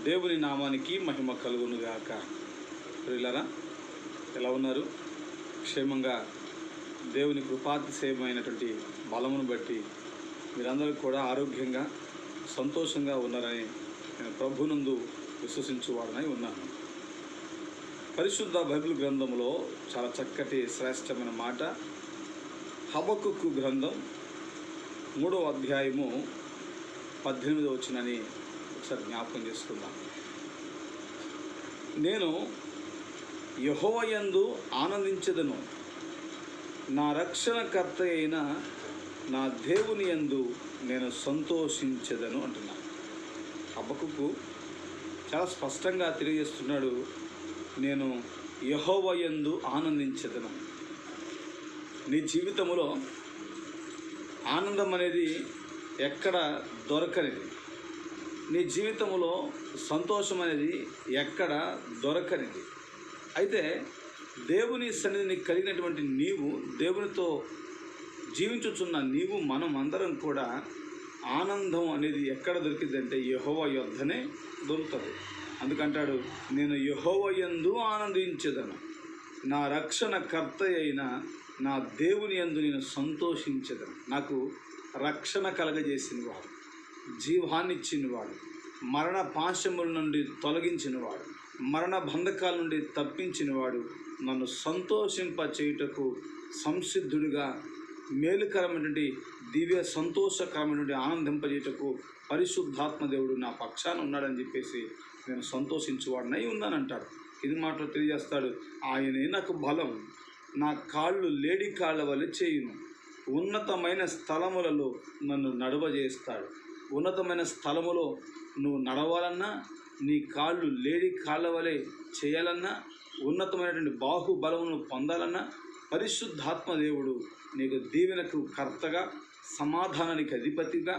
దేవుని నామానికి మహిమ కలుగునుగాక. ప్రియులారా, ఎలా ఉన్నారు? క్షేమంగా దేవుని కృపాతిశయమైనటువంటి బలమును బట్టి మీరందరూ కూడా ఆరోగ్యంగా సంతోషంగా ఉన్నారని నేను ప్రభునందు విశ్వసించువాడనై ఉన్నాను. పరిశుద్ధ బైబిల్ గ్రంథంలో చాలా చక్కటి శ్రేష్టమైన మాట, హబక్కుకు గ్రంథం 3వ అధ్యాయము 18వ వచనాన్ని ఒకసారి జ్ఞాపకం చేసుకుందాం. నేను యెహోవా యందు ఆనందించెదను, నా రక్షణకర్త అయిన నా దేవుని యందు నేను సంతోషించెదను అంటున్నాను. హబక్కుకు చాలా స్పష్టంగా తెలియజేస్తున్నాడు, నేను యెహోవా యందు ఆనందించెదను. నీ జీవితంలో ఆనందం అనేది ఎక్కడ దొరకనిది, నీ జీవితంలో సంతోషం అనేది ఎక్కడ దొరకనిది. అయితే దేవుని సన్నిధిని కలిగినటువంటి నీవు, దేవునితో జీవించుచున్న నీవు, మనం అందరం కూడా ఆనందం అనేది ఎక్కడ దొరికిందంటే యెహోవా యొద్దనే దొరుకుతుంది. అందుకంటాడు, నేను యెహోవా యందు ఆనందించెదను, నా రక్షణకర్త అయిన నా దేవుని యందు నేను సంతోషించెదను. నాకు రక్షణ కలగజేసినవాడు, జీవాన్ని ఇచ్చినవాడు, మరణ పాశముల నుండి తొలగించినవాడు, మరణ బంధకాల నుండి తప్పించినవాడు, నన్ను సంతోషింప చేయుటకు సంసిద్ధుడిగా, మేలుకరమైనటువంటి దివ్య సంతోషకరమైనటువంటి ఆనందింపజేయటకు పరిశుద్ధాత్మ దేవుడు నా పక్షాన ఉన్నాడని చెప్పేసి నేను సంతోషించువాడినై ఉన్నానంటాడు. ఇది మాటలు తెలియజేస్తాడు. ఆయనే నాకు బలం, నా కాళ్ళు లేడి కాళ్ళ వలె చేయును, ఉన్నతమైన స్థలములలో నన్ను నడవజేస్తాడు. ఉన్నతమైన స్థలములో నువ్వు నడవాలన్నా, నీ కాళ్ళు లేడి కాళ్ళ వలె చేయాలన్నా, ఉన్నతమైనటువంటి బాహుబలమును పొందాలన్నా పరిశుద్ధాత్మ దేవుడు నీకు దీవెనకు కర్తగా, సమాధానానికి అధిపతిగా,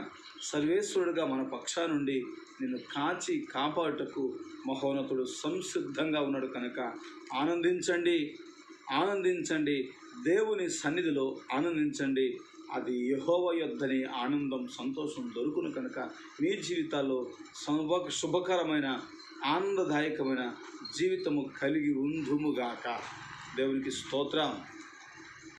సర్వేశ్వరుడుగా మన పక్షా నుండి నిన్ను కాచి కాపాడుటకు మహోన్నతుడు సంసిద్ధంగా ఉన్నాడు. కనుక ఆనందించండి, ఆనందించండి, దేవుని సన్నిధిలో ఆనందించండి. అది యెహోవా యొద్దనే ఆనందం, సంతోషం దొరుకును. కనుక మీ జీవితాల్లో శుభకరమైన, ఆనందదాయకమైన జీవితము కలిగి ఉందుముగాక. దేవునికి స్తోత్రం.